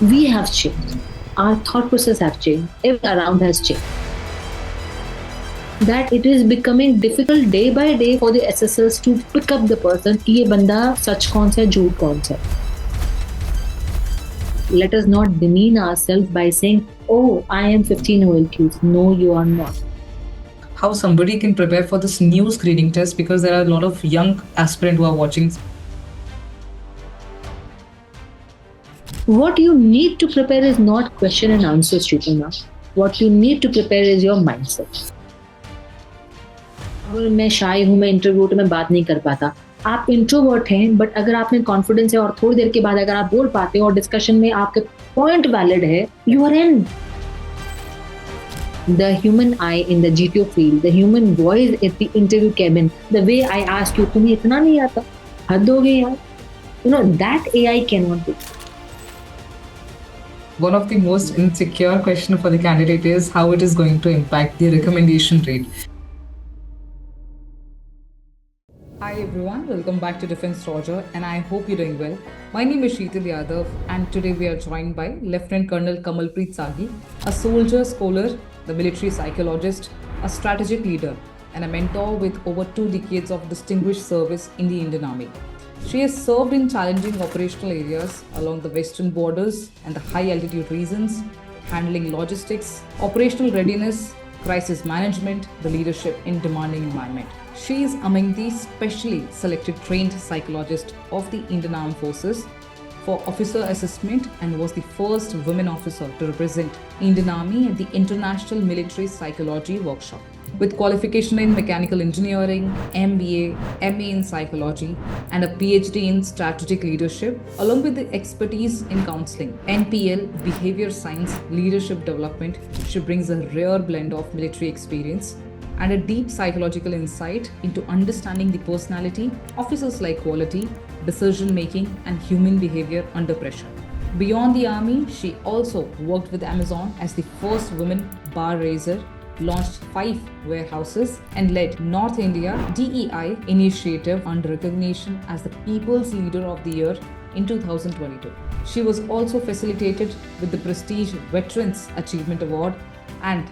We have changed. Our thought process have changed. Everything around has changed. That it is becoming difficult day by day for the SSS to pick up the person कि ये बंदा सच कौन सा है झूठ कौन सा है. Let us not demean ourselves by saying, oh, I am 15 OLQs. No, you are not. How somebody can prepare for this new screening test, because there are a lot of young aspirants who are watching. What you need to prepare is not question and answer, Shritana. What you need to prepare is your mindset. अगर मैं शाय हूँ, मैं introvert, मैं बात नहीं कर पाता. आप इंट्रोवर्ट हैं, बट अगर आप में कॉन्फिडेंस है और थोड़ी देर के बाद अगर आप बोल पाते हो और डिस्कशन में आपके पॉइंट वैलिड है, you are in. The human eye in the GTO field, the human voice at the interview cabin, the way I ask you, तुम्हें इतना नहीं आता, हद हो गई यार. That AI cannot do. One of the most insecure question for the candidate is how it is going to impact the recommendation rate. Hi everyone, welcome back to Defense Roger, and I hope you're doing well. My name is Sheetal Yadav, and today we are joined by Lieutenant Colonel Kamalpreet Sagi, a soldier scholar, the military psychologist, a strategic leader, and a mentor with over 2 decades of distinguished service in the Indian Army. She has served in challenging operational areas along the western borders and the high altitude regions, handling logistics, operational readiness, crisis management, the leadership in demanding environment. She is among the specially selected trained psychologists of the Indian Armed Forces for officer assessment and was the first women officer to represent Indian Army at the International Military Psychology Workshop. With qualification in mechanical engineering, MBA, MA in psychology, and a PhD in strategic leadership, along with the expertise in counseling, NPL, behavior science, leadership development, she brings a rare blend of military experience and a deep psychological insight into understanding the personality, officers like quality, decision making, and human behavior under pressure. Beyond the army, she also worked with Amazon as the first woman bar raiser, launched 5 warehouses, and led North India DEI initiative under recognition as the People's Leader of the Year in 2022. She was also facilitated with the prestige Veterans Achievement Award and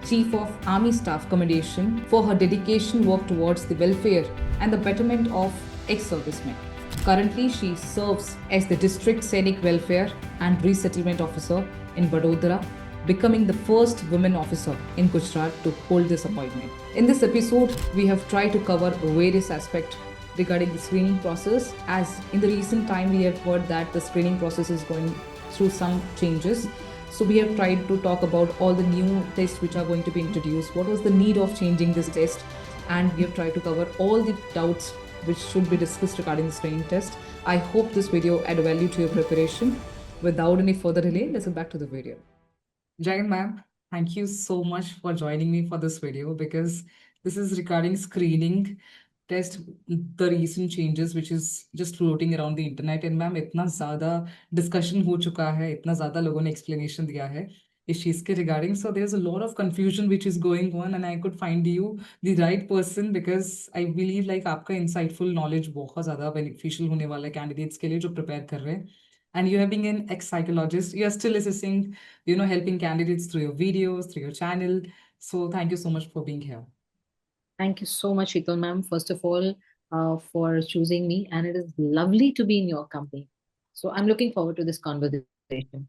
Chief of Army Staff Commendation for her dedication work towards the welfare and the betterment of ex-servicemen. Currently, she serves as the District Scenic Welfare and Resettlement Officer in Vadodara, becoming the first woman officer in Gujarat to hold this appointment. In this episode, we have tried to cover various aspects regarding the screening process, as in the recent time we have heard that the screening process is going through some changes. So we have tried to talk about all the new tests which are going to be introduced, what was the need of changing this test, and we have tried to cover all the doubts which should be discussed regarding the screening test. I hope this video add value to your preparation. Without any further delay, let's get back to the video. Jagan ma'am, thank you so much for joining me for this video, because this is regarding screening test, the recent changes which is just floating around the internet. And ma'am, इतना ज़्यादा discussion हो चुका है, इतना ज़्यादा लोगों ने explanation दिया है इस चीज़ के regarding. So there's a lot of confusion which is going on, and I could find you the right person, because I believe like आपका insightful knowledge बहुत ज़्यादा beneficial होने वाला है candidates के लिए जो prepare कर रहे हैं. And you have been an ex-psychologist, you are still assessing, helping candidates through your videos, through your channel. So thank you so much for being here. Thank you so much, Sheetal ma'am, first of all, for choosing me. And it is lovely to be in your company. So I'm looking forward to this conversation.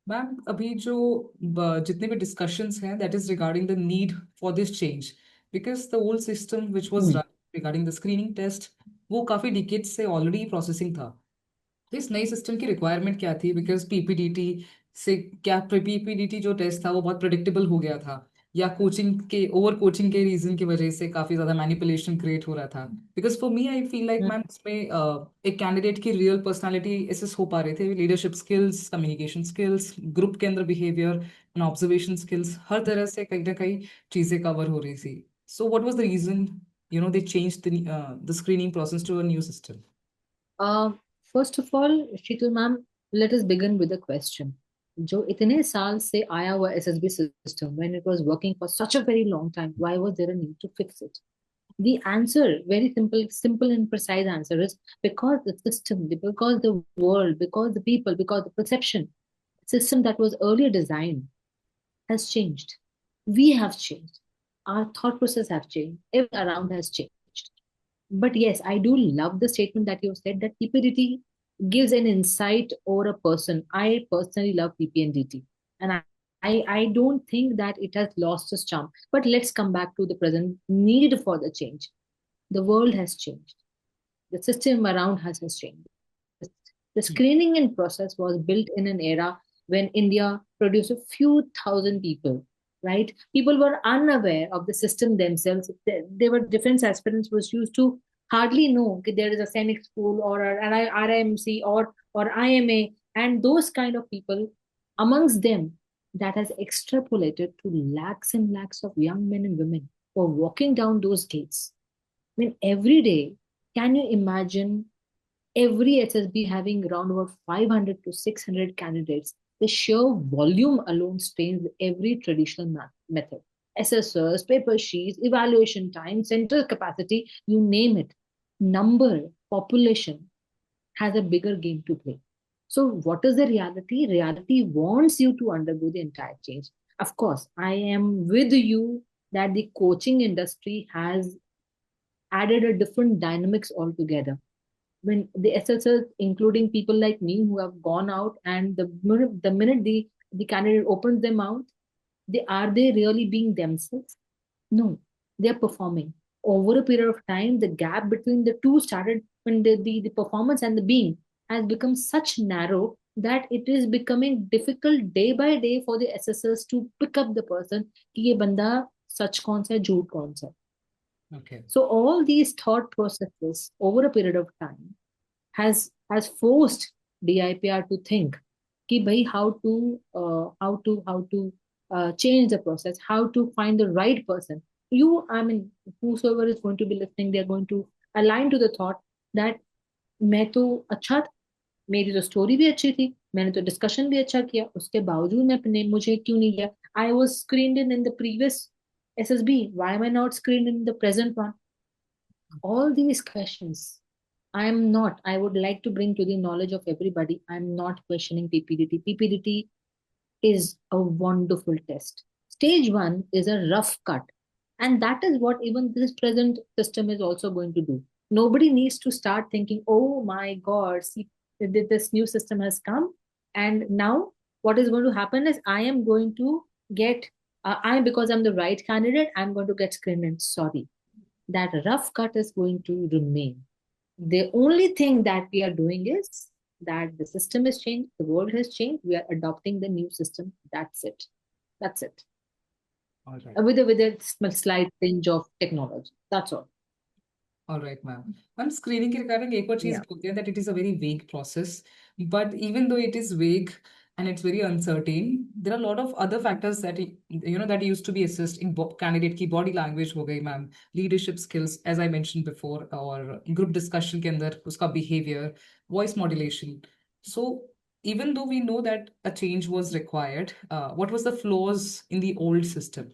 Ma'am, अभी जो जितने भी discussions हैं, that is regarding the need for this change, because the old system which was run regarding the screening test, वो काफी decades से already processing था. तो इस नए सिस्टम की रिक्वायरमेंट क्या थी? बिकॉज पीपीडीटी से क्या, पीपीडीटी जो टेस्ट था वो बहुत प्रिडिक्टेबल हो गया था, या कोचिंग के ओवर कोचिंग के रीजन की वजह से काफी ज्यादा मैनिपुलेशन क्रिएट हो रहा था? Because for me I feel like ma'am, इसमें एक कैंडिडेट की रियल पर्सनालिटी एसेस हो पा रहे थे, leadership skills, communication skills, group के अंदर बिहेवियर एंड ऑब्जर्वेशन स्किल्स, हर तरह से कहीं ना कहीं चीजें कवर हो रही थी. So what was the reason they changed the screening process to a new system? First of all, Sheetal ma'am, let us begin with a question. जो इतने साल से आया हुआ SSB system, when it was working for such a very long time, why was there a need to fix it? The answer, very simple and precise answer is because the system, because the world, because the people, because the perception. system that was earlier designed has changed. We have changed. Our thought process have changed. Everything around has changed. But yes, I do love the statement that you said that PPDT gives an insight over a person. I personally love PPNDT. And I don't think that it has lost its charm. But let's come back to the present need for the change. The world has changed. The system around us has changed. The screening in process was built in an era when India produced a few thousand people, right? People were unaware of the system themselves. There were defense aspirants was used to hardly know that there is a Sainik school or an RIMC or IMA, and those kind of people amongst them that has extrapolated to lakhs and lakhs of young men and women who are walking down those gates. I mean, every day, can you imagine every SSB having around about 500 to 600 candidates? The sheer volume alone strains every traditional method. SSRs, paper sheets, evaluation time, center capacity, you name it. Number, population has a bigger game to play. So, what is the reality? Reality wants you to undergo the entire change. Of course, I am with you that the coaching industry has added a different dynamics altogether. When the SSS, including people like me who have gone out, and the minute the candidate opens their mouth, they really being themselves? No, they are performing. Over a period of time, the gap between the two started when the performance and the being has become such narrow that it is becoming difficult day by day for the SSS to pick up the person कि ये बंदा सच कौन सा है झूठ कौन सा है. Okay. So all these thought processes over a period of time has forced DIPR to think कि भाई how to change the process, how to find the right person. I mean, whosoever is going to be listening, they are going to align to the thought that मैं तो अच्छा था, मेरी तो story भी अच्छी थी, मैंने तो डिस्कशन भी अच्छा किया, उसके बावजूद मुझे क्यों नहीं गया? I was screened in the previous SSB. Why am I not screened in the present one? All these questions. I would like to bring to the knowledge of everybody. I'm not questioning PPDT. PPDT is a wonderful test. Stage one is a rough cut. And that is what even this present system is also going to do. Nobody needs to start thinking, oh my God, see, this new system has come. And now what is going to happen is I am going to get, because I'm the right candidate, I'm going to get screened. And sorry, that rough cut is going to remain. The only thing that we are doing is that the system has changed, the world has changed, we are adopting the new system. That's it. That's it. All right. With a slight tinge of technology. That's all. All right, ma'am. Ma'am, screening के regarding एक और चीज Yeah. बोलते हैं that it is a very vague process. But even though it is vague and it's very uncertain, there are a lot of other factors that that used to be assessed in candidate की body language हो गई, ma'am, leadership skills, as I mentioned before, और group discussion के अंदर उसका behavior, voice modulation. So even though we know that a change was required, what was the flaws in the old system?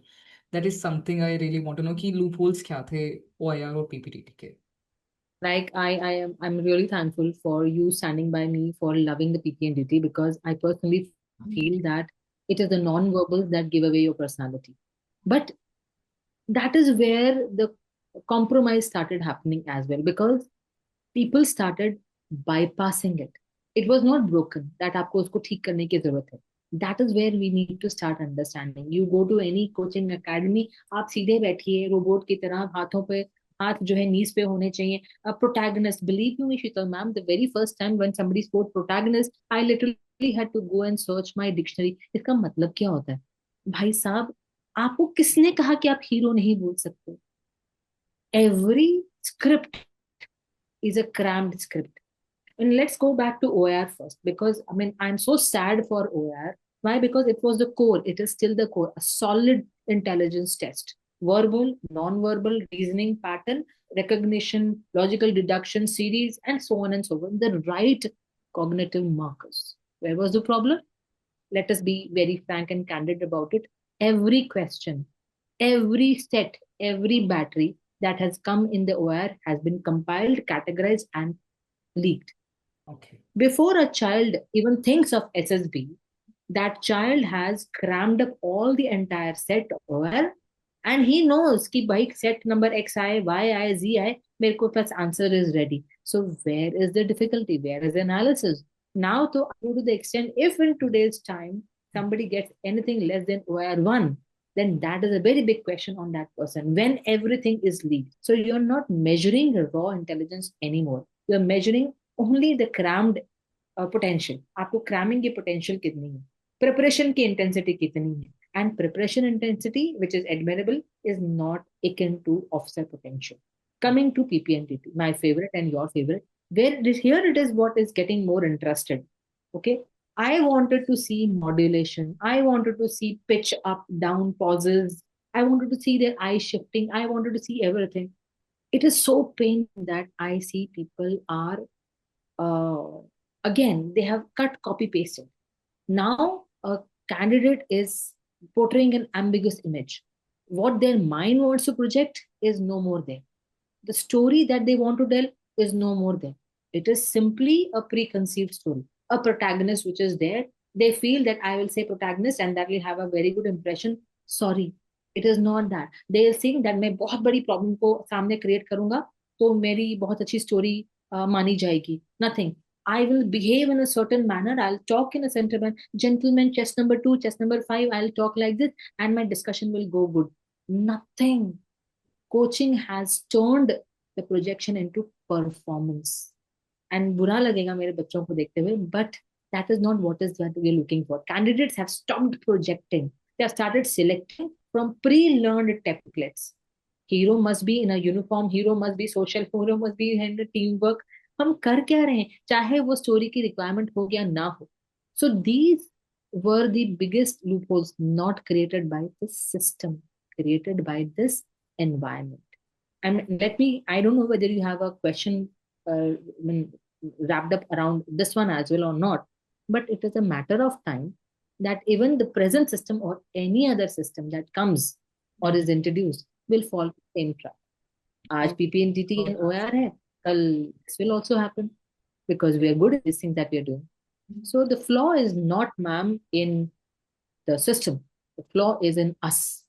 That is something I really want to know कि loopholes क्या थे OIR और PPTT के. Like I'm really thankful for you standing by me for loving the PPNDT, because I personally feel that it is the non-verbals that give away your personality. But that is where the compromise started happening as well, because people started bypassing it. It was not broken that आपको उसको ठीक करने की जरूरत है. That is where we need to start understanding. You go to any coaching academy, आप सीधे बैठिए रोबोट की तरह, हाथों पे हाथ जो है नीज पे होने चाहिए. A protagonist, believe me, Sheetal ma'am, the very first time when somebody spoke protagonist, I literally had to go and search my dictionary. इसका मतलब क्या होता है? भाई साहब, आपको किसने कहा कि आप हीरो नहीं बोल सकते? Every script is a crammed script. And let's go back to OER first, because I mean, I'm so sad for OER. Why? Because it was the core, it is still the core, a solid intelligence test. Verbal, non-verbal, reasoning pattern, recognition, logical deduction series, and so on and so on. The right cognitive markers. Where was the problem? Let us be very frank and candid about it. Every question, every set, every battery that has come in the OER has been compiled, categorized, and leaked. Okay. Before a child even thinks of SSB, That child has crammed up all the entire set over, and he knows कि भाई set number x आए, y आए, z आए, मेरे को पास answer is ready. So where is the difficulty? Where is the analysis? Now, to the extent, if in today's time somebody gets anything less than OR1, then that is a very big question on that person when everything is leaked. So you're not measuring raw intelligence anymore. You're measuring only the crammed potential. आपको cramming की potential कितनी है, preparation की intensity कितनी है, and preparation intensity which is admirable is not akin to officer potential. Coming to PPNTT, my favorite and your favorite, where it is here, it is what is getting more interested. Okay, I wanted to see modulation, I wanted to see pitch up down pauses, I wanted to see their eye shifting, I wanted to see everything. It is so pain that I see people are uh, again, they have cut, copy, pasted. Now, a candidate is portraying an ambiguous image. What their mind wants to project is no more there. The story that they want to tell is no more there. It is simply a preconceived story, a protagonist which is there. They feel that I will say protagonist and that will have a very good impression. Sorry, it is not that. They will think that मैं बहुत बड़ी problem को सामने create करूंगा तो मेरी बहुत अच्छी story मानी जाएगी. Nothing. I will behave in a certain manner. I'll talk in a sentiment, gentleman, chest number 2, chest number 5. I'll talk like this, and my discussion will go good. Nothing. Coaching has turned the projection into performance. And बुरा लगेगा मेरे बच्चों को देखते हुए, but that is not what is that we're looking for. Candidates have stopped projecting. They have started selecting from pre-learned templates. Hero must be in a uniform, hero must be social, hero must be in a teamwork. हम कर क्या रहे हैं, चाहे वो story की requirement हो या ना हो. So these were the biggest loopholes not created by this system, created by this environment. And let me, I don't know whether you have a question wrapped up around this one as well or not, but it is a matter of time that even the present system or any other system that comes or is introduced will fall to the same trap. आज PPNTT and OR है, कल this will also happen because we are good at these things that we are doing. So the flaw is not, ma'am, in the system. The flaw is in us.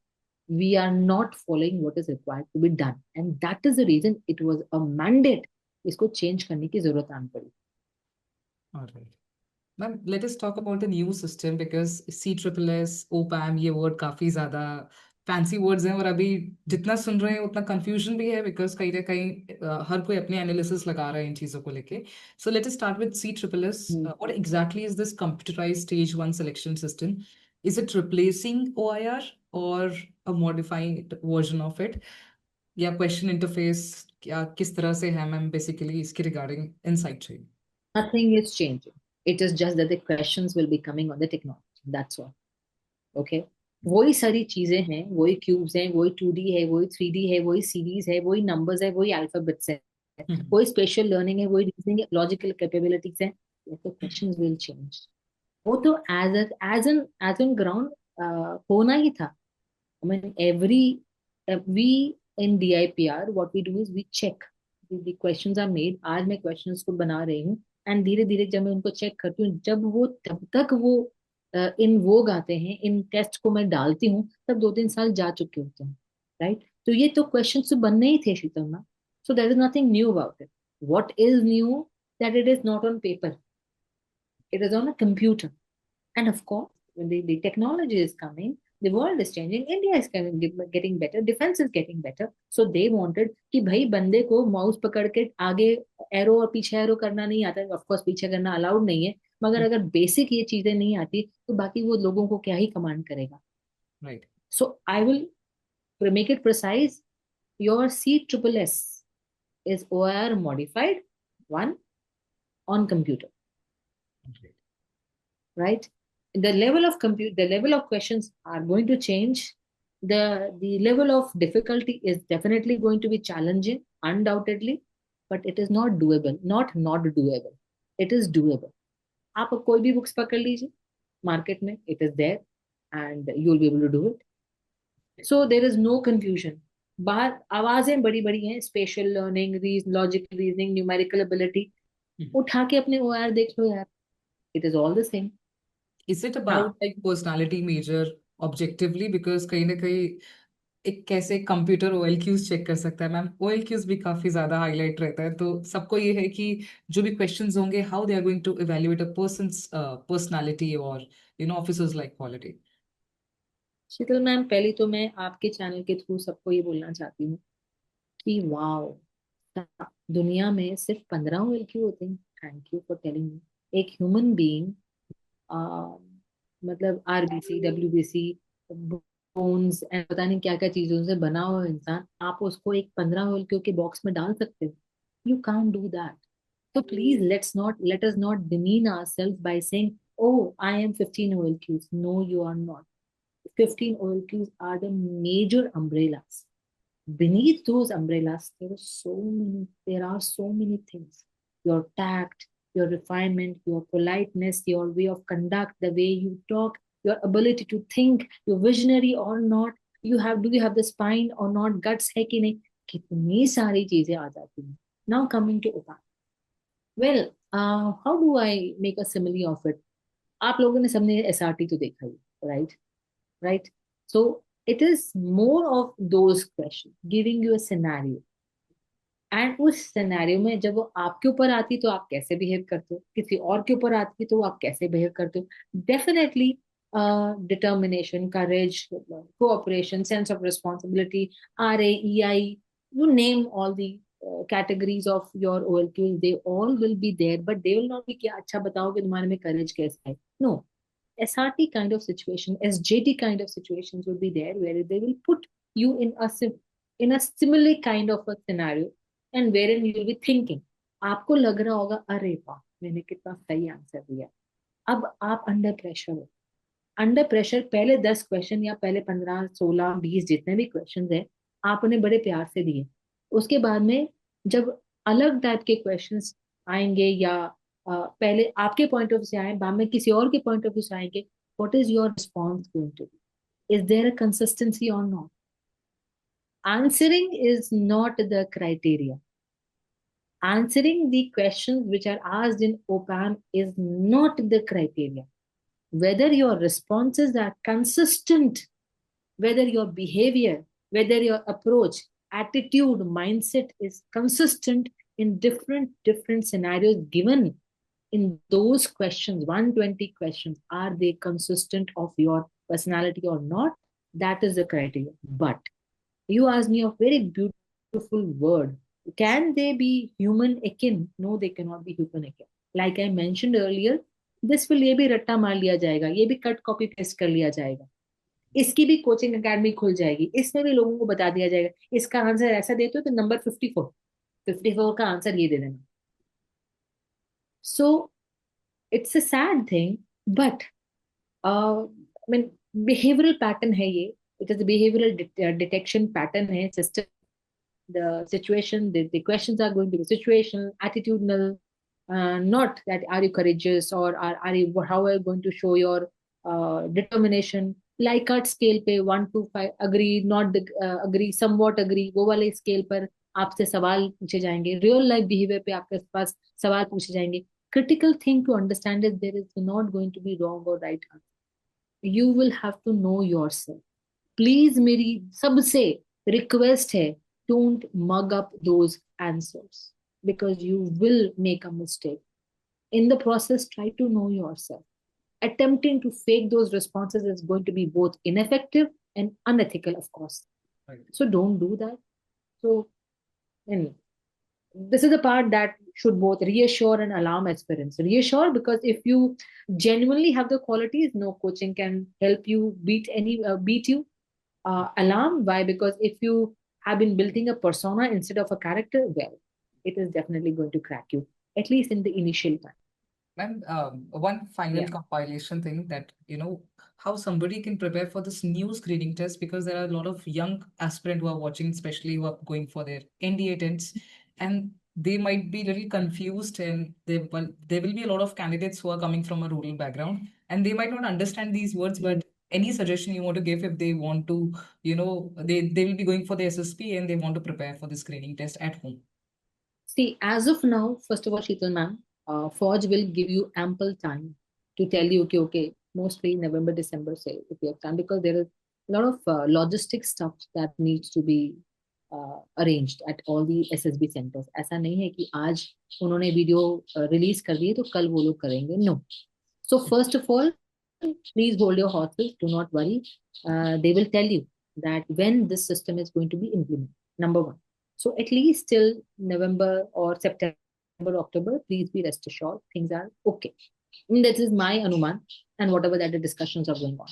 We are not following what is required to be done, and that is the reason it was a mandate. इसको change करने की जरूरत आन पड़ी. All right. Ma'am, let us talk about the new system because CSSS, OPAM, ये word काफी ज़्यादा fancy words हैं और अभी जितना सुन रहे हैं उतना कंफ्यूजन भी है बिकॉज कहीं ना कहीं हर कोई अपने एनालिसिस लगा रहा है इन चीज़ों को लेके. So let us start with CSSS. What exactly is this computerised stage 1 selection system? Is it replacing OIR और a modified version of it, या क्वेश्चन इंटरफेस क्या किस तरह से है मैम? बेसिकली इसके रिगार्डिंग इनसाइट चाहिए. Nothing is changing. It is just that the questions will be coming on the technology. That's all. Okay. वही सारी चीजें हैं, वही क्यूब्स हैं, वही 2D है, वही 3D है, वही सीरीज है, वही नंबर्स है, वही अल्फाबेट्स है, वही स्पेशल लर्निंग है, वही रीजनिंग है, लॉजिकल कैपेबिलिटीज है. तो क्वेश्चंस विल चेंज. वो तो एज एन ग्राउंड होना ही था. I mean, we in DIPR, what we do is we check the questions are made. आज मैं questions को बना रही हूँ एंड धीरे धीरे जब मैं उनको चेक करती हूँ, जब वो तब तक वो इन वोग आते हैं, इन टेस्ट को मैं डालती हूँ, तब 2-3 साल जा चुके होते हैं. राइट. तो ये तो क्वेश्चन तो बनने ही थे Sheetal ma'am. So there is nothing new about it. What is new that it is not on paper, it is on a computer. And of course, when the technology is coming, the world is changing, India is getting better, defense is getting better. So they wanted कि भाई बंदे को mouse पकड़ के आगे arrow और पीछे arrow करना नहीं आता. ऑफ कोर्स पीछे करना अलाउड नहीं है, मगर अगर बेसिक ये चीजें नहीं आती तो बाकी वो लोगों को क्या ही कमांड करेगा. Right. So I will make it precise. Your CSSS is OIR modified 1 on computer. Right. The level of compute, the level of questions are going to change. The level of difficulty is definitely going to be challenging, undoubtedly, but it is not doable. Not doable. It is doable. आप कोई भी books पकड़ लीजिए market में, it is there and you will be able to do it. So there is no confusion. बाहर आवाजें बड़ी बड़ी हैं, special learning, logical reasoning, numerical ability. उठा के अपने OIR देख लो यार, it is all the same. Is it हाँ, about like personality major objectively? Because कहीं ना कहीं एक कैसे कंप्यूटर OLQs चेक कर सकता है मैम, OLQs भी काफी ज्यादा हाईलाइट रहता है, तो सबको ये है कि जो भी क्वेश्चंस होंगे, how they are going to evaluate a person's personality और officers like quality. Sheetal ma'am, पहले तो मैं आपके चैनल के थ्रू सबको ये बोलना चाहती हूँ कि वाओ, दुनिया में सिर्फ 15 ओएल क्यों होते हैं? Thank you for telling me. एक ह्यूमन बीइंग, मतलब आरबीसी, डब्ल्यूबीसी, बोन्स एंड पता नहीं क्या क्या चीजों से बना हुआ इंसान, आप उसको एक 15 ओएल क्यू के बॉक्स में डाल सकते हो? You can't do that. So please, let us not demean ourselves by saying, "Oh, I am 15 OLQs." No, you are not. 15 OLQs are the major umbrellas. Beneath those umbrellas, there are so many things. Your tact, your refinement, your politeness, your way of conduct, the way you talk, your ability to think, your visionary or not, do you have the spine or not, guts है कि नहीं, कितनी सारी चीजें आ जाती हैं. Now coming to Upa. Well, how do I make a simile of it? आप लोगों ने सबने SRT तो देखा ही, right? Right? So it is more of those questions, giving you a scenario. And उस सिनेरियो में जब वो आपके ऊपर आती तो आप कैसे बिहेव करते हो, किसी और के ऊपर आती तो आप कैसे बिहेव करते हो? Definitely determination, courage, cooperation, sense of responsibility, RAEI, you name all the categories of your OLQs, they all will be there, but they will not be कि अच्छा बताओ कि तुम्हारे में करेज कैसा है. No, SRT kind of situation, SJT kind of situations will be there where they will put you in a similar kind of a scenario, and wherein you will be thinking, आपको लग रहा होगा अरे वाह मैंने कितना सही आंसर दिया. अब आप अंडर प्रेशर हो. अंडर प्रेशर पहले 10 क्वेश्चन या पहले 15, 16, 20 जितने भी क्वेश्चन है, आपने बड़े प्यार से दिए. उसके बाद में जब अलग टाइप के क्वेश्चंस आएंगे या पहले आपके पॉइंट ऑफ व्यू से आए, बाद में किसी और के पॉइंट ऑफ व्यू से आएंगे, what is your response going to be? Is there a consistency और not? Answering is not the criteria. Answering the questions which are asked in OPAM is not the criteria. Whether your responses are consistent, whether your behavior, whether your approach, attitude, mindset is consistent in different scenarios given in those questions, 120 questions, are they consistent of your personality or not? That is the criteria. But you asked me a very beautiful word. Can they be human akin? No, they cannot be human akin. Like I mentioned earlier, this will ये भी रट्टा मार लिया जाएगा, ये भी cut copy paste कर लिया जाएगा, इसकी भी कोचिंग एकेडमी खुल जाएगी, इसमें भी लोगों को बता दिया जाएगा इसका आंसर ऐसा देते हो तो नंबर 54 का आंसर ये दे देना. So it's a sad thing, but I mean behavioural pattern है ये. It is behavioural detection pattern है system. The situation, the questions are going to be situational, attitudinal, not that are you courageous or are you, how are you going to show your determination. Likert scale पे 1 to 5, agree, not the, agree, somewhat agree, वो वाले scale पर आपसे सवाल पूछे जाएंगे. Real life behaviour पे आपके पास सवाल पूछे जाएंगे. Critical thing to understand is there is not going to be wrong or right answer. You will have to know yourself. Please मेरी सबसे रिक्वेस्ट है, don't mug up those answers because you will make a mistake. In the process, try to know yourself. Attempting to fake those responses is going to be both ineffective and unethical, of course. Right. So don't do that. So, and this is the part that should both reassure and alarm aspirants. Reassure because if you genuinely have the qualities, no coaching can help you beat you. Alarm, why? Because if you have been building a persona instead of a character, well, it is definitely going to crack you, at least in the initial time. Ma'am, one final Yeah. compilation thing that, how somebody can prepare for this new screening test, because there are a lot of young aspirants who are watching, especially who are going for their NDA attempts, and they might be a little confused, and there will be a lot of candidates who are coming from a rural background, and they might not understand these words, but any suggestion you want to give if they want to, they will be going for the SSP and they want to prepare for the screening test at home? See, as of now, first of all, Sheetal ma'am, Forge will give you ample time to tell you, okay, okay, mostly November, December से if you have time, because there is a lot of logistic stuff that needs to be arranged at all the SSB centers. ऐसा नहीं है कि आज उन्होंने video release कर दिए तो कल वो लोग करेंगे. No. So first of all, please hold your horses. Do not worry. They will tell you that when this system is going to be implemented. Number one. So at least till November or September, October, please be rest assured things are okay. And this is my anuman and whatever that the discussions are going on.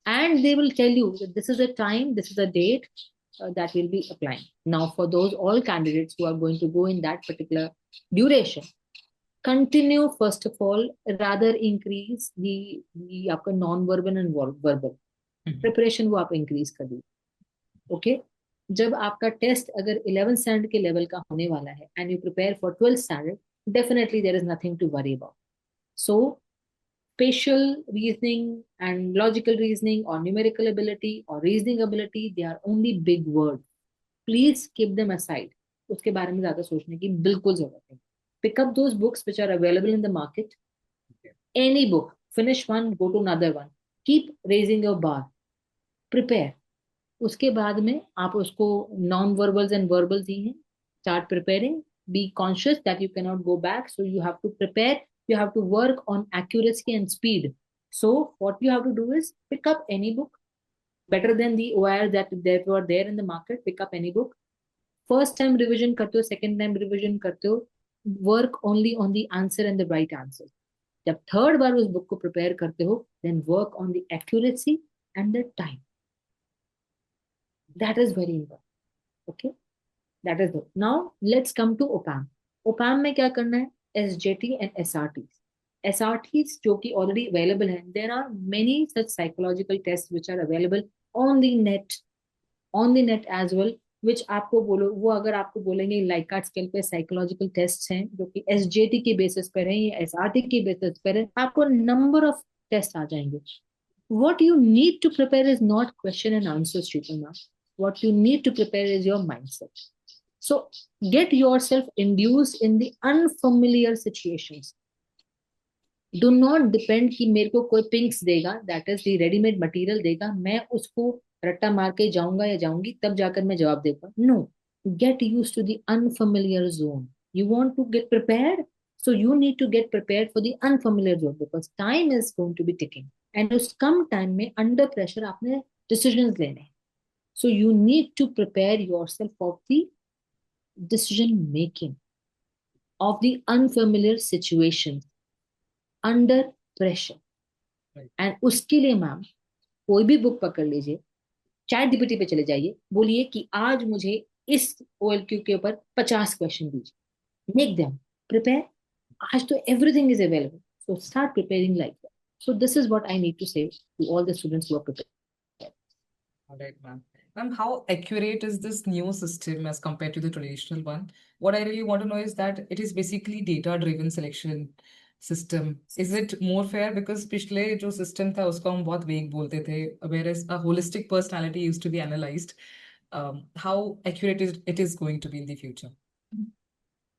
And they will tell you that this is a time, this is a date that will be applying. Now, for those all candidates who are going to go in that particular duration, continue first of all, rather increase the आपका non-verbal and verbal preparation वो आप increase कर दीजिए. Okay? जब आपका test अगर 11th standard के level का होने वाला है and you prepare for 12th standard, definitely there is nothing to worry about. So spatial reasoning and logical reasoning or numerical ability or reasoning ability, they are only big words. Please keep them aside. उसके बारे में ज्यादा सोचने की बिल्कुल जरूरत नहीं. Pick up those books which are available in the market. Any book, finish one, go to another one. Keep raising your bar. Prepare. उसके बाद में आप उसको non verbals and verbals ही हैं. Start preparing. Be conscious that you cannot go back. So you have to prepare. You have to work on accuracy and speed. So what you have to do is pick up any book. Better than the OIR that were there in the market. Pick up any book. First time revision करते हो, second time revision करते हो, work only on the answer and the right answer. जब third बार उस book को prepare करते हो, then work on the accuracy and the time. That is very important. Okay, that is good. Now let's come to OPAM. OPAM में क्या करना है? SJT and SRTs. SRTs जो कि already available हैं. There are many such psychological tests which are available on the net as well. which आपको बोलो वो अगर आपको बोलेंगे लाइकार्ट स्केल पे साइकोलॉजिकल टेस्ट हैं जो कि एसजेटी के बेसिस पर है या एसआरटी के बेसिस पर है, आपको नंबर ऑफ टेस्ट आ जाएंगे. What you need to prepare is not question and answers, Shikama. What you need to prepare is your mindset. So get yourself induced in the unfamiliar situations. Do not depend कि मेरे को कोई पिंक्स देगा, that is the ready-made material देगा, मैं उसको रट्टा मार के जाऊंगा या जाऊंगी तब जाकर मैं जवाब देगा. No, get used to the unfamiliar zone. You want to get prepared, so you need to get prepared for the unfamiliar zone because time is going to be ticking. And उस कम time में under pressure आपने decisions लेने. So you need to prepare yourself for the decision making of the unfamiliar situations under pressure. Right. And उसके लिए ma'am कोई भी book पकड़ लीजिए, चैट जीपीटी पे चले जाइए, बोलिए कि आज मुझे इस ओएलक्यू के ऊपर 50 क्वेश्चन दीजिए. Make them prepare. आज तो everything is available, so start preparing like that. So this is what I need to say to all the students who are preparing. All right, ma'am. Ma'am, how accurate is this new system as compared to the traditional one? What I really want to know is that it is basically data-driven selection system. Is it more fair? Because पिछले जो system था उसको हम बहुत vague बोलते थे, whereas a holistic personality used to be analyzed. How accurate it is going to be in the future?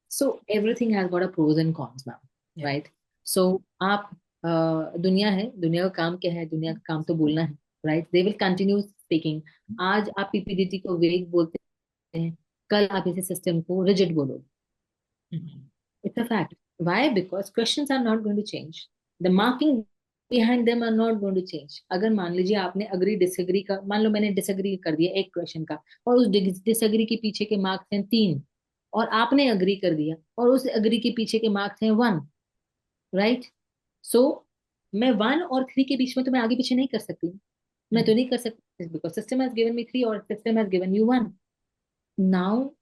So everything has got a pros and cons, ma'am. Yeah. Right? So आप दुनिया है, दुनिया का काम क्या है? दुनिया का काम तो बोलना है. Right? They will continue speaking. आज आप पीपीडीटी को वेग बोलते हैं, कल आप इसे सिस्टम को रिजिड बोलोगे. It's a fact. Why? Because questions are not going to change. The marking behind them are not going to change. अगर मान लीजिए आपने अग्री डिसएग्री का, मान लो मैंने डिसएग्री कर दिया एक क्वेश्चन का और उस डिसएग्री के पीछे के मार्क्स हैं 3 और आपने अग्री कर दिया और उस अग्री के पीछे के मार्क्स हैं 1, राइट? सो मैं 1 और 3 के बीच में तो मैं आगे पीछे नहीं कर सकती. मैं तो नहीं कर सकती because system has given me 3 or system has given you 1. Now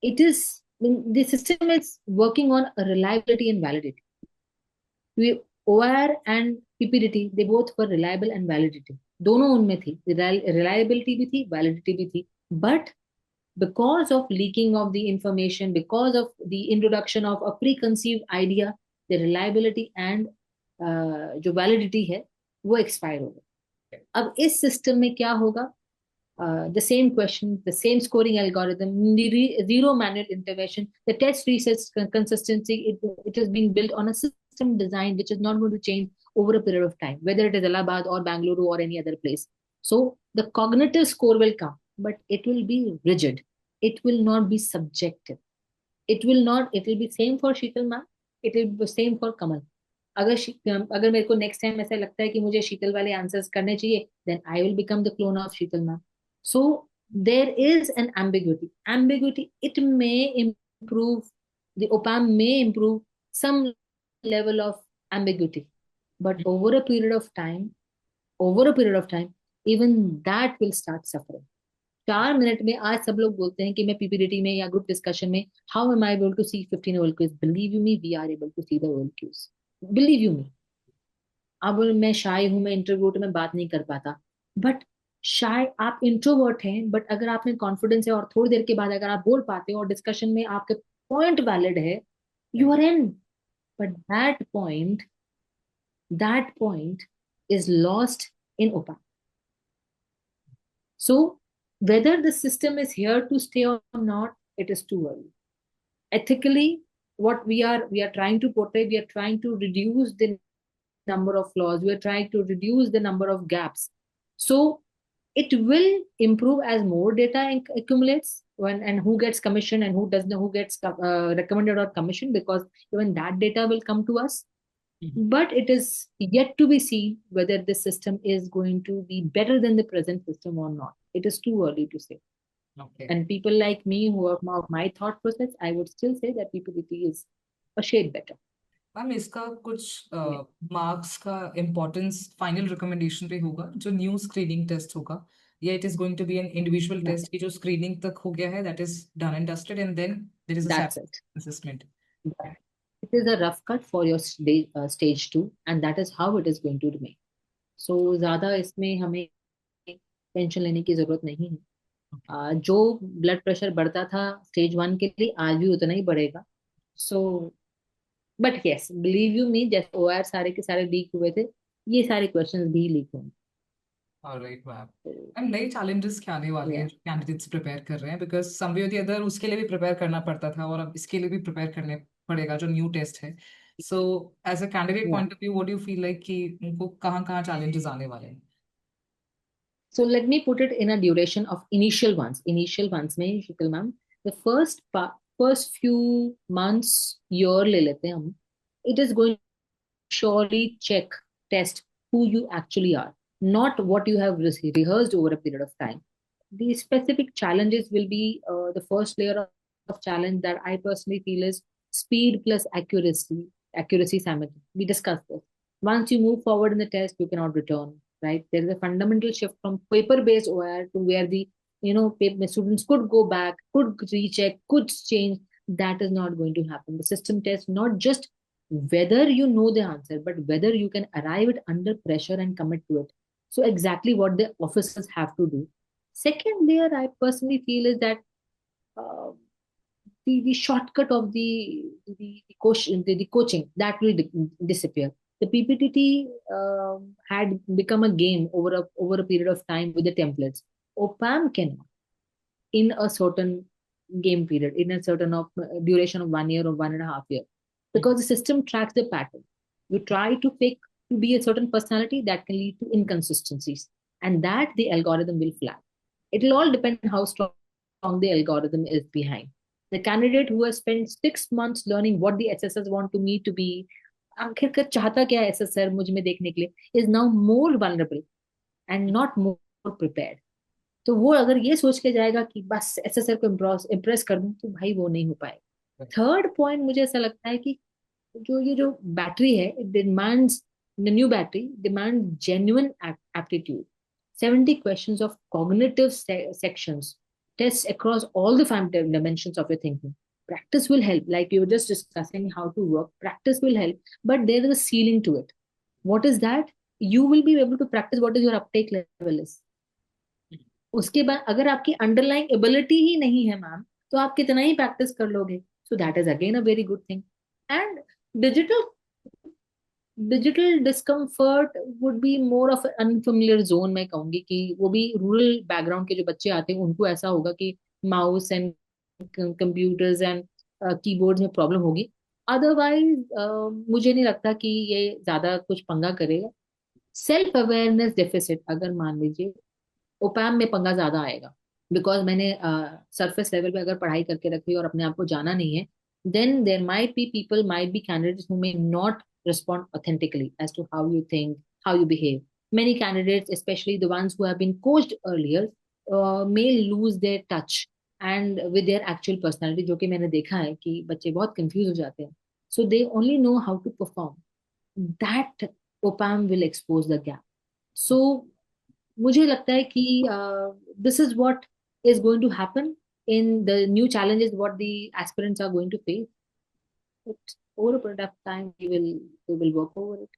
it is the system is working on a reliability and validity. OIR and PPDT they both were reliable and validity. दोनों उनमें थी, reliability भी थी, validity भी थी. But because of leaking of the information, because of the introduction of a preconceived idea, the reliability and जो validity है वो expire हो गया. अब इस सिस्टम में क्या होगा? The same question, the same scoring algorithm, zero manual intervention, the test resets consistency, it is being built on a system design which is not going to change. over a period of time, whether it is Allahabad or Bangalore or any other place. So the cognitive score will come, but it will be rigid. It will not be subjective. It will not, it will be same for Sheetal ma'am, it will be same for कमल. अगर मेरे को next time ऐसा लगता है कि मुझे शीतल वाले answers करने चाहिए, then I will become the clone of Sheetal ma'am. So there is an ambiguity. Ambiguity, it may improve, the OPAM may improve some level of ambiguity, but over a period of time, even that will start suffering. 4 minute में आज सब लोग बोलते हैं कि मैं PPDT में या ग्रुप डिस्कशन में how am I able to see 15 OLQs. Believe you me, we are able to see the OLQs. Believe you me. अब मैं शाय हूं, मैं इंट्रोवर्ट, मैं बात नहीं कर पाता, बट शाय, आप इंट्रोवर्ट हैं, बट अगर आप में कॉन्फिडेंस है और थोड़ी देर के बाद अगर आप बोल पाते हो और डिस्कशन में आपके पॉइंट वैलिड है, you are in. But that point is lost in open. So whether the system is here to stay or not, it is too early. Ethically, what we are trying to portray, we are trying to reduce the number of flaws, we are trying to reduce the number of gaps. So it will improve as more data accumulates, when and who gets commission and who doesn't, who gets recommended or commission, because even that data will come to us. But it is yet to be seen whether this system is going to be better than the present system or not. It is too early to say. Okay. And people like me who are of my thought process, I would still say that PPT is a shade better. Ma'am इसका कुछ marks का importance final recommendation पे होगा जो new screening test होगा, या it is going to be an individual test की जो स्क्रीनिंग तक हो गया है, that is done and dusted and then there is a assessment? It is a rough cut for your stage 2, and that is how it is going to remain. So ज्यादा इसमें हमें tension लेने की जरूरत नहीं है. जो ब्लड प्रेशर बढ़ता था स्टेज 1 के लिए, आज भी उतना ही बढ़ेगा. So but yes, believe you me, जैसे ओआर सारे के सारे लीक हुए थे, ये सारे क्वेश्चंस भी लीक होंगे. Alright ma'am. एंड नए चैलेंजेस क्या आने वाले हैं जो कैंडिडेट्स प्रिपेयर कर रहे हैं, बिकॉज सम वे और द अदर उसके लिए भी प्रिपेयर करना पड़ता था और अब इसके लिए भी प्रिपेयर करने पड़ेगा जो न्यू टेस्ट है. So as a candidate point of view, what do you feel like कि उनको कहाँ कहाँ चैलेंजेस आने वाले हैं? So let me put it in a duration of initial ones. Initial ones में शीतल ma'am, the first few months, year ले लेते हैं हम. It is going to surely check, test who you actually are, not what you have rehearsed over a period of time. The specific challenges will be the first layer of challenge that I personally feel is speed plus accuracy simultaneously. We discussed this. Once you move forward in the test, you cannot return, right? There is a fundamental shift from paper-based OIR to where the students could go back, could recheck, could change. That is not going to happen. The system test not just whether you know the answer, but whether you can arrive it under pressure and commit to it. So exactly what the officers have to do. Second layer, I personally feel, is that uh, the shortcut of the coaching that will disappear. The PPTT had become a game over a period of time with the templates. OPAM cannot, in a certain game period, in a certain duration of 1 year or 1.5 years, because the system tracks the pattern. You try to fake to be a certain personality, that can lead to inconsistencies, and that the algorithm will flag. It will all depend on how strong the algorithm is behind. The candidate who has spent 6 months learning what the SSS want to me to be, आखिरकार चाहता क्या है SSR मुझ में देखने के लिए, is now more vulnerable and not more prepared. तो वो अगर ये सोच के जाएगा कि बस SSR को इम्प्रेस कर दूं, तो भाई वो नहीं हो पाएगा. थर्ड पॉइंट मुझे ऐसा लगता है कि ये जो बैटरी है, it demands, the new battery demands genuine aptitude. 70 questions of cognitive sections, tests across all the 5 dimensions of your thinking. Practice will help, like you were just discussing how to work. Practice will help, but there is a ceiling to it. What is that? You will be able to practice what is your uptake level is. उसके बाद अगर आपकी underlying ability ही नहीं है ma'am, तो आप कितना ही practice कर लोगे. So that is again a very good thing. And digital discomfort would be more of unfamiliar zone. मैं कहूंगी कि वो भी रूरल बैकग्राउंड के जो बच्चे आते हैं उनको ऐसा होगा कि mouse and computers and keyboards में प्रॉब्लम होगी. अदरवाइज मुझे नहीं लगता कि ये ज्यादा कुछ पंगा करेगा। सेल्फ अवेयरनेस डेफिसिट अगर मान लीजिए ओपैम में पंगा ज्यादा आएगा, बिकॉज मैंने सरफेस लेवल पे अगर पढ़ाई करके रखी है और अपने आप को जाना नहीं है, then there might be people, might be candidates who may not respond authentically as to how you think, how you behave. Many candidates, especially the ones who have been coached earlier, may lose their touch and with their actual personality, जो कि मैंने देखा है कि बच्चे बहुत confuse हो जाते हैं. So they only know how to perform. That OPAM will expose the gap. So मुझे लगता है कि this is what is going to happen in the new challenges what the aspirants are going to face. But over a period of time, we will work over it.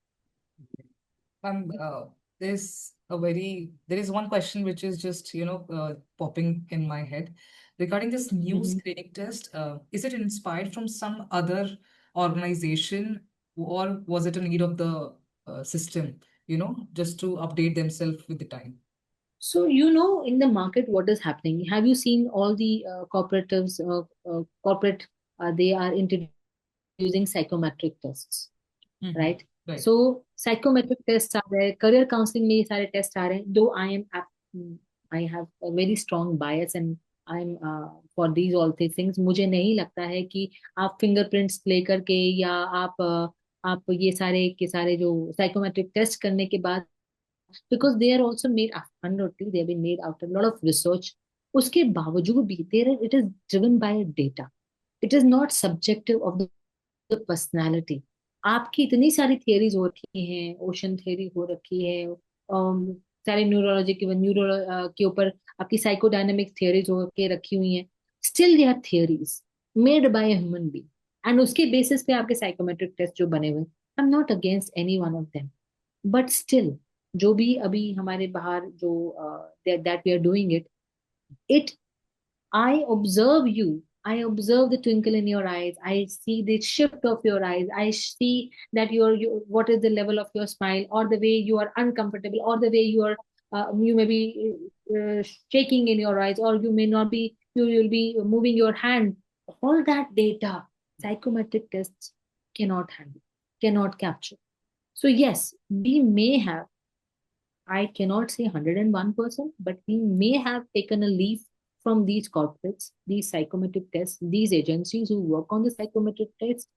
Um, there is one question which is just, popping in my head regarding this new Mhm. screening test. Is it inspired from some other organization, or was it a need of the system, just to update themselves with the time? So, in the market, what is happening? Have you seen all the cooperatives, corporate, they are introducing psychometric tests, Hmm. right? Right. So, psychometric tests are there, career counseling में ये सारे tests आ रहे हैं. Though I have a very strong bias and I'm for these all these things. मुझे नहीं लगता है कि आप fingerprints लेकर के या आप ये सारे के सारे जो psychometric test करने के बाद, because they are also made undoubtedly they have been made after a lot of research, उसके बावजूद भी it is driven by data. It is not subjective of the personality. आपकी इतनी सारी थियरीज हो रखी हैं, ओशन थियरी हो रखी है, सारे न्यूरोलॉजी के न्यूरो के ऊपर आपकी साइकोडायनेमिक थियरीज हो के रखी हुई हैं. Still they are theories made by human being, and उसके बेसिस पे आपके साइकोमेट्रिक टेस्ट जो बने हुए, I am not against any one of them. But still जो भी अभी हमारे बाहर जो that we are doing it, it I observe you. I observe the twinkle in your eyes. I see the shift of your eyes. I see that what is the level of your smile, or the way you are uncomfortable, or the way you may be shaking in your eyes, or you may not be, you will be moving your hand. All that data, psychometric tests cannot handle, cannot capture. So yes, we may have, I cannot say 101%, but we may have taken a leaf from these corporates, these psychometric tests, these agencies who work on the psychometric tests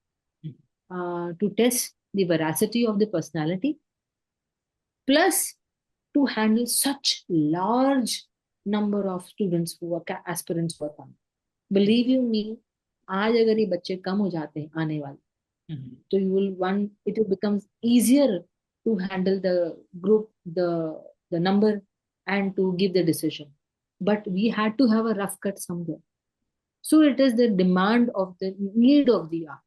to test the veracity of the personality, plus to handle such large number of students who are aspirants for them. Believe you me, आज अगर ये बच्चे कम हो जाते हैं आने वाले, Mhm. so it will becomes easier to handle the group, the number, and to give the decision. But we had to have a rough cut somewhere. So it is the demand of the need of the hour.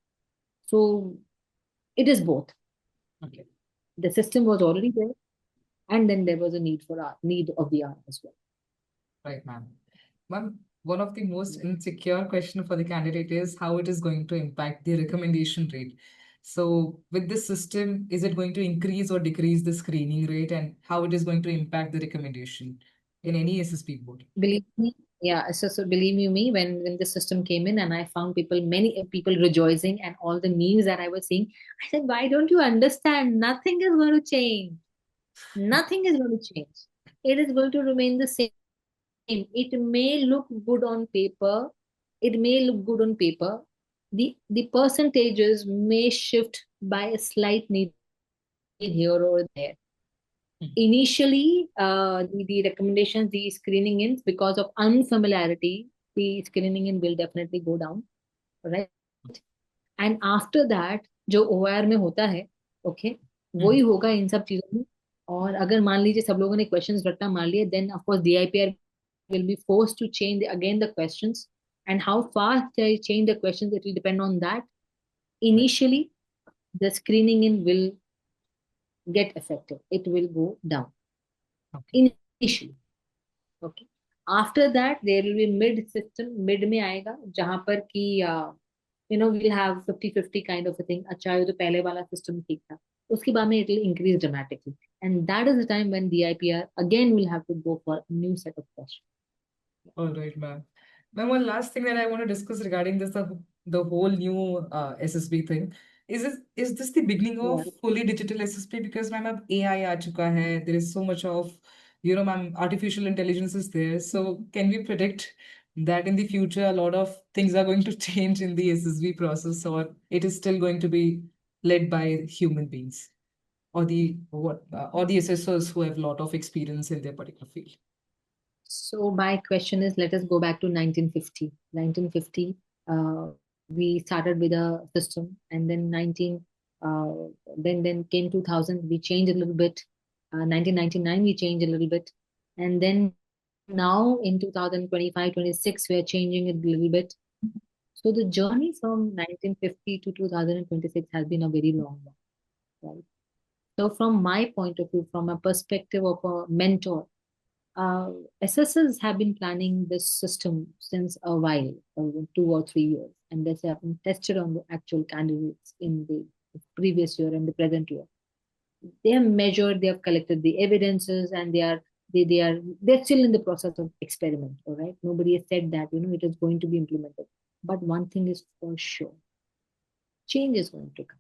So it is both. Okay. The system was already there, and then there was a need for our need of the hour as well. Right, ma'am. Ma'am, one of the most insecure question for the candidate is how it is going to impact the recommendation rate. So with this system, is it going to increase or decrease the screening rate, and how it is going to impact the recommendation in any SSP board? Believe me, yeah. So believe you me, when the system came in and I found many people rejoicing and all the memes that I was seeing, I said, why don't you understand? Nothing is going to change. Nothing is going to change. It is going to remain the same. It may look good on paper. It may look good on paper. The percentages may shift by a slight needle here or there. Mhm. Initially, the recommendations, the screening in, because of unfamiliarity, the screening in will definitely go down, right? And after that जो OR में होता है, okay, वही Mhm. होगा इन सब चीजों में. और अगर मान लीजिए सब लोगों ने क्वेश्चंस रट्टा मार लिए, then of course DIPR will be forced to change again the questions, and how fast they change the questions, it will depend on that. Right. Initially the screening in will get affected, it will go down Okay. initially. Okay, after that there will be mid system, mid में आएगा जहां पर कि we'll have 50-50 kind of a thing. अच्छा ये तो पहले वाला system ठीक था, उसके बाद में it will increase dramatically, and that is the time when DIPR again will have to go for a new set of questions. All right, ma'am. Ma'am, one last thing that I want to discuss regarding this, the whole new SSB thing. Is this the beginning Yeah. of fully digital SSB? Because ma'am, अब AI आ चुका है. There is so much of, ma'am, artificial intelligence is there. So can we predict that in the future a lot of things are going to change in the SSB process, or it is still going to be led by human beings, or the assessors who have a lot of experience in their particular field? So my question is, let us go back to 1950. 1950, we started with a system, and then uh, then came 2000. We changed a little bit. 1999, we changed a little bit, and then now in 2025, 26, we are changing it a little bit. So the journey from 1950 to 2026 has been a very long one, right? So from my point of view, from a perspective of a mentor, uh, SSS have been planning this system since a while, 2 or 3 years, and this have been tested on the actual candidates in the previous year and the present year. They have measured, they have collected the evidences, and they're still in the process of experiment. All right, nobody has said that it is going to be implemented, but one thing is for sure: change is going to come,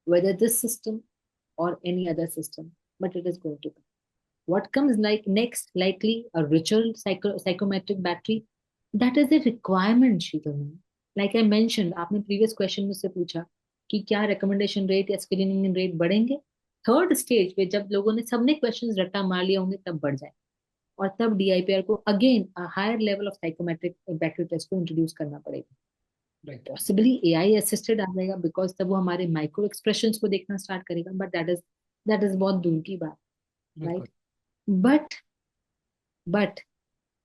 whether this system or any other system, but it is going to come. What comes like next? Likely a richer psychometric battery. That is a requirement, Sheetal ma'am. Like I mentioned, आपने previous question मुझसे पूछा कि क्या recommendation rate या screening rate बढ़ेंगे? Third stage पे जब लोगों ने सबने क्वेश्चंस रट्टा मार लिया होंगे तब बढ़ जाए, और तब डीआईपीआर को again higher level of psychometric battery test को इंट्रोड्यूस करना पड़ेगा. Right. पॉसिबली एआई असिस्टेड आ जाएगा, बिकॉज तब वो हमारे माइक्रो एक्सप्रेशंस को देखना स्टार्ट करेगा, बट दैट इज बहुत दूर की बात, बिल्कुल. राइट? बट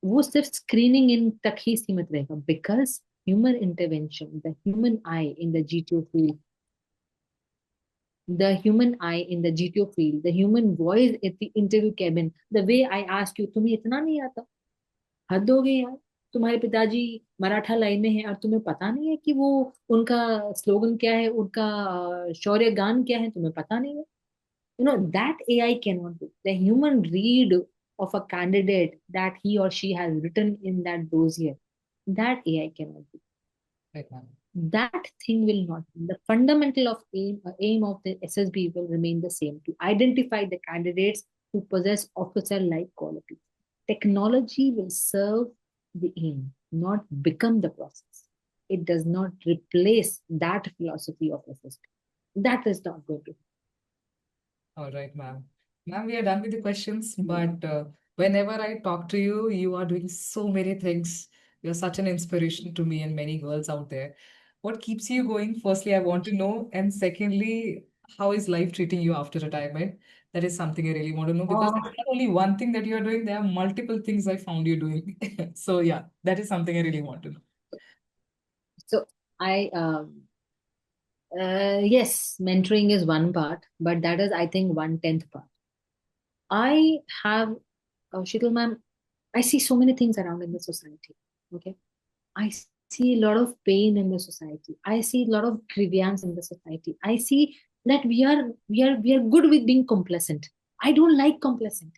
वो सिर्फ स्क्रीनिंग इन तक ही सीमित रहेगा, because human intervention, the human I in the GTO field, the human eye in the GTO field, the human voice at the interview cabin, the way I ask you, तुम्हें इतना नहीं आता? हद हो गई यार. तुम्हारे पिताजी मराठा लाइन में है और तुम्हें पता नहीं है कि वो उनका स्लोगन क्या है, उनका शौर्य गान क्या है, तुम्हें पता नहीं है. That AI cannot do. The human read of a candidate that he or she has written in that dossier, that AI cannot do. Right, ma'am. That thing will not. The fundamental of aim of the SSB will remain the same: to identify the candidates who possess officer-like qualities. Technology will serve the aim, not become the process. It does not replace that philosophy of SSB. That is not going to. All right, ma'am. Ma'am, we are done with the questions, but whenever I talk to you, you are doing so many things. You're such an inspiration to me and many girls out there. What keeps you going? Firstly, I want to know. And secondly, how is life treating you after retirement? That is something I really want to know, because Oh, it's not only one thing that you are doing, there are multiple things I found you doing. So, yeah, that is something I really want to know. so I yes, mentoring is one part, but that is, I think, 1/10 part. I have, Shikul ma'am, I see so many things around in the society. Okay. I see a lot of pain in the society. I see a lot of grievance in the society. I see that we are good with being complacent. I don't like complacent.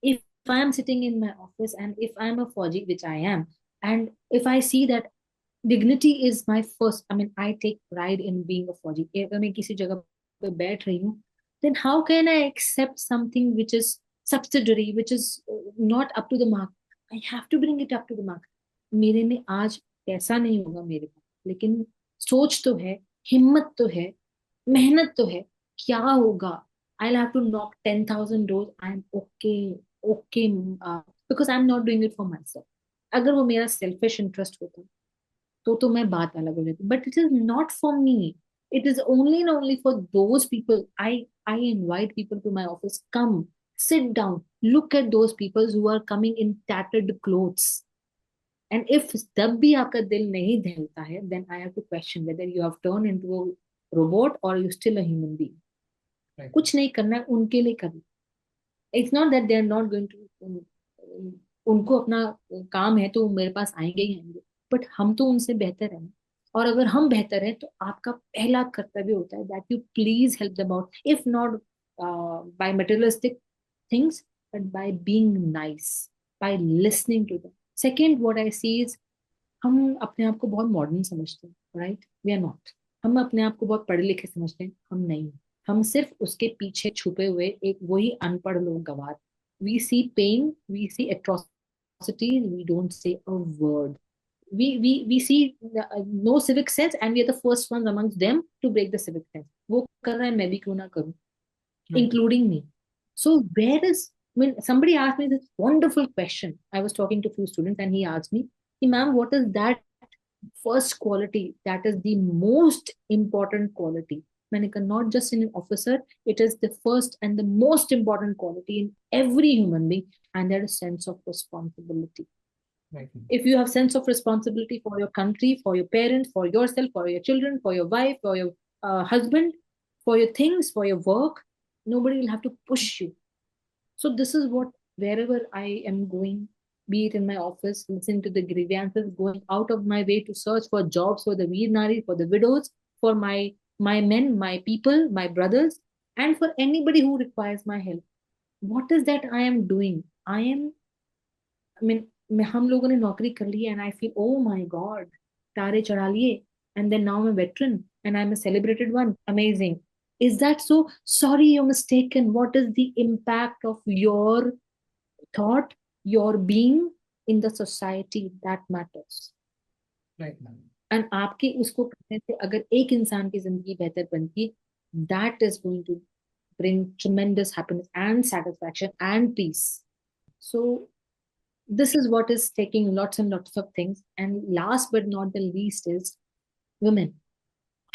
If I am sitting in my office and if I am a Fauji, which I am, and if I see that dignity is my first, I mean, I take pride in being a Fauji. If मैं किसी जगह पे बैठ रही हूँ, then how can I accept something which is subsidiary, which is not up to the mark? I have to bring it up to the mark. मेरे में आज पैसा नहीं होगा मेरे पास, लेकिन सोच तो है, हिम्मत तो है, मेहनत तो है. क्या होगा? I'll have to knock 10,000 doors. I'm okay, because I'm not doing it for myself. अगर वो मेरा selfish interest होता तो मैं बात अलग हो जाती, but it is not for me. It is only and only for those people. I invite people to my office. Come, sit down, look at those people who are coming in tattered clothes. And if तब भी आपका दिल नहीं दहलता है, then I have to question whether you have turned into a robot or you still a human being. Right. कुछ नहीं करना है, उनके लिए करना. It's not that they are not going to, उनको अपना काम है तो मेरे पास आएंगे ही आएंगे, बट हम तो उनसे बेहतर हैं. और अगर हम बेहतर हैं तो आपका पहला कर्तव्य होता है that you please help them out, if not by materialistic things, but by being nice, by listening to them. Second what I see is, हम अपने आप को बहुत मॉडर्न समझते हैं, राइट, वी आर नॉट। हम अपने आप को बहुत पढ़े लिखे समझते हैं, हम नहीं। हम सिर्फ उसके पीछे छुपे हुए एक वही अनपढ़ लोग गवार। We see pain, we see atrocities, we don't say a word. We see no civic sense, and we are the first ones amongst them to break the civic sense. वो कर रहा है, मैं भी क्यों ना करूं, Right. including me. So where is, I mean, somebody asked me this wonderful question. I was talking to a few students and he asked me, ma'am, what is that first quality that is the most important quality? मैंने कहा, not just in an officer, it is the first and the most important quality in every human being, and that is sense of responsibility. Right. If you have sense of responsibility for your country, for your parents, for yourself, for your children, for your wife, for your husband, for your things, for your work, nobody will have to push you. So this is what, wherever I am going, be it in my office, listening to the grievances, going out of my way to search for jobs for the veer nari, for the widows, for my men, my people, my brothers, and for anybody who requires my help. What is that I am doing? I am, I mean, हम लोगों ने नौकरी कर ली and I feel oh my god, तारे चढ़ा लिए, and then now I am veteran and I am a celebrated one, amazing. Is that so? Sorry, you're mistaken. What is the impact of your thought, your being in the society? That matters. Right, ma'am. And आपके उसको करने से अगर एक इंसान की जिंदगी बेहतर बनती, that is going to bring tremendous happiness and satisfaction and peace. So this is what is taking lots and lots of things. And last but not the least is women.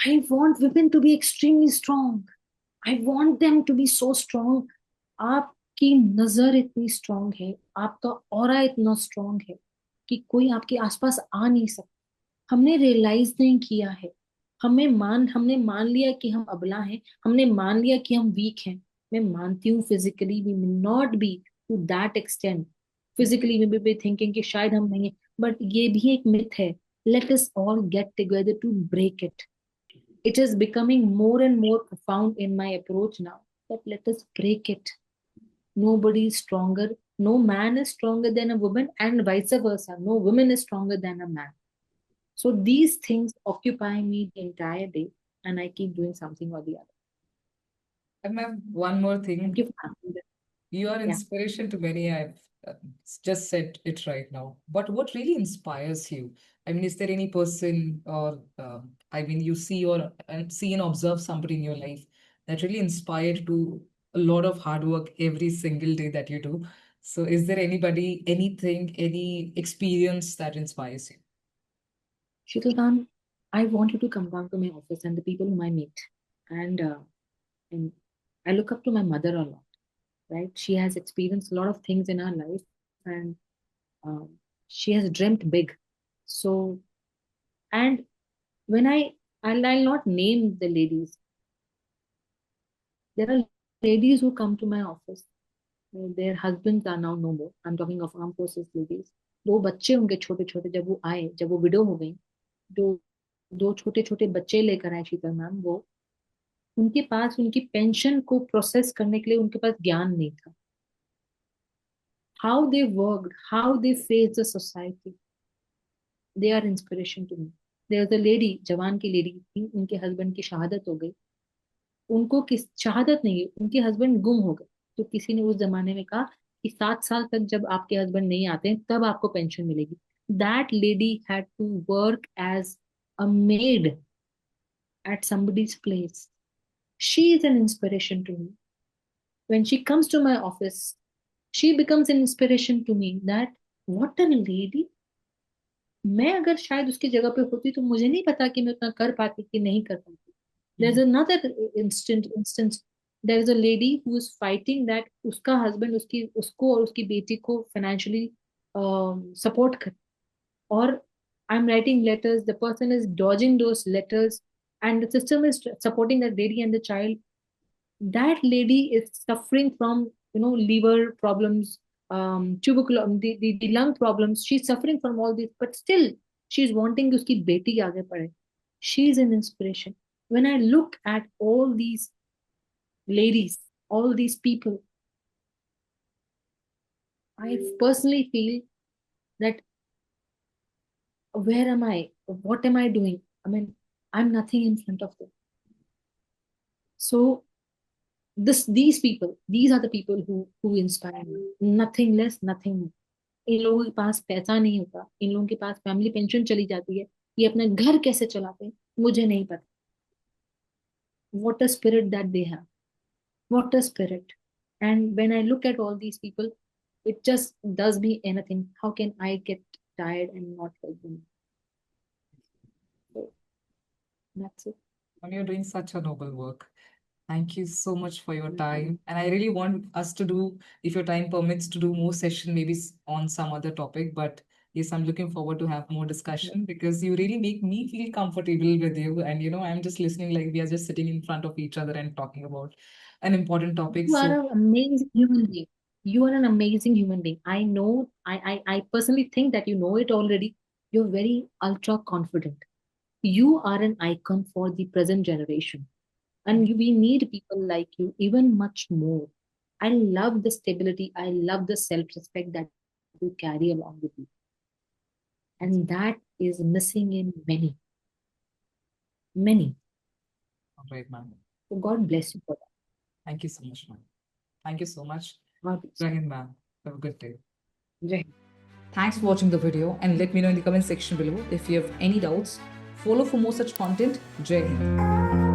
I want women to be extremely strong. I want them to be so strong. आपकी नजर इतनी strong है, आपका aura इतना strong है कि कोई आपके आसपास आ नहीं सकता. हमने रियलाइज नहीं किया है. हमने मान लिया कि हम अबला हैं. हमने मान लिया कि हम वीक हैं. मैं मानती हूँ physically we may not be to that extent. Physically we may be thinking कि शायद हम नहीं है, बट ये भी एक मिथ है. Let us all get together to break it. It is becoming more and more profound in my approach now, that let us break it. Nobody is stronger. No man is stronger than a woman, and vice versa. No woman is stronger than a man. So these things occupy me the entire day, and I keep doing something or the other. And ma'am, one more Thank thing. you for asking this. You are Yeah. inspiration to many. I've uh, just said it right now. But what really inspires you? I mean, is there any person or I mean, you see or see and observe somebody in your life that really inspired to a lot of hard work every single day that you do? So, is there anybody, anything, any experience that inspires you? Shitalkan, I want you to come down to my office and the people whom I meet. And I look up to my mother a lot, right? She has experienced a lot of things in her life, and um, she has dreamt big. So, and when I'll not name the ladies. There are ladies who come to my office. Their husbands are now no more. I'm talking of armed forces ladies. दो बच्चे उनके छोटे छोटे, जब वो आए, जब वो विडो हो गई, जो दो छोटे छोटे बच्चे लेकर आए शीतल मैम, वो उनके पास उनकी पेंशन को प्रोसेस करने के लिए उनके पास ज्ञान नहीं था. How they worked, how they face the society, they are inspiration to me. There is a lady, जवान की लेडी थी, उनके हस्बैंड की शहादत हो गई. उनको किस शहादत नहीं, उनके हस्बैंड गुम हो गए. तो किसी ने उस जमाने में कहा कि 7 साल तक जब आपके हस्बैंड नहीं आते तब आपको पेंशन मिलेगी. That lady had to work as a maid at somebody's place. She is an inspiration to me. When she comes to my office, she becomes an inspiration to me that what a lady. मैं अगर शायद उसकी जगह पे होती तो मुझे नहीं पता कि मैं उतना कर पाती कि नहीं कर पाती. There's another instance. There is a lady who is fighting that उसका husband उसको और उसकी बेटी को financially support कर. Or I'm writing letters, the person is dodging those letters, and the system is supporting that lady and the child. That lady is suffering from, liver problems, tuberculosis, the lung problems. She's suffering from all this, but still she's wanting to uski beti aage padhe. She's an inspiration. When I look at all these ladies, all these people, I personally feel that where am I? What am I doing? I mean, I'm nothing in front of them. So these people, these are the people who inspire me. Nothing less, nothing more. इन लोगों के पास पैसा नहीं होता, इन लोगों के पास family pension चली जाती है, ये अपना घर कैसे चलाते हैं मुझे नहीं पता. What a spirit that they have. What a spirit. And when I look at all these people, it just does me anything. How can I get tired and not help them? So that's it. And you're doing such a noble work. Thank you so much for your time. And I really want us to do, if your time permits, to do more session, maybe on some other topic. But yes, I'm looking forward to have more discussion because you really make me feel comfortable with you. And, I'm just listening like we are just sitting in front of each other and talking about an important topic. You are So, an amazing human being. You are an amazing human being. I know, I personally think that you know it already. You're very ultra confident. You are an icon for the present generation. And we need people like you even much more. I love the stability. I love the self-respect that you carry along with you. And that is missing in many, many. all right, ma'am. So God bless you for that. Thank you so much, ma'am. Thank you so much. God bless Rahim, ma'am. Have a good day. you. Jai Hind. Thanks for watching the video and let me know in the comment section below if you have any doubts. Follow for more such content. Jai Hind.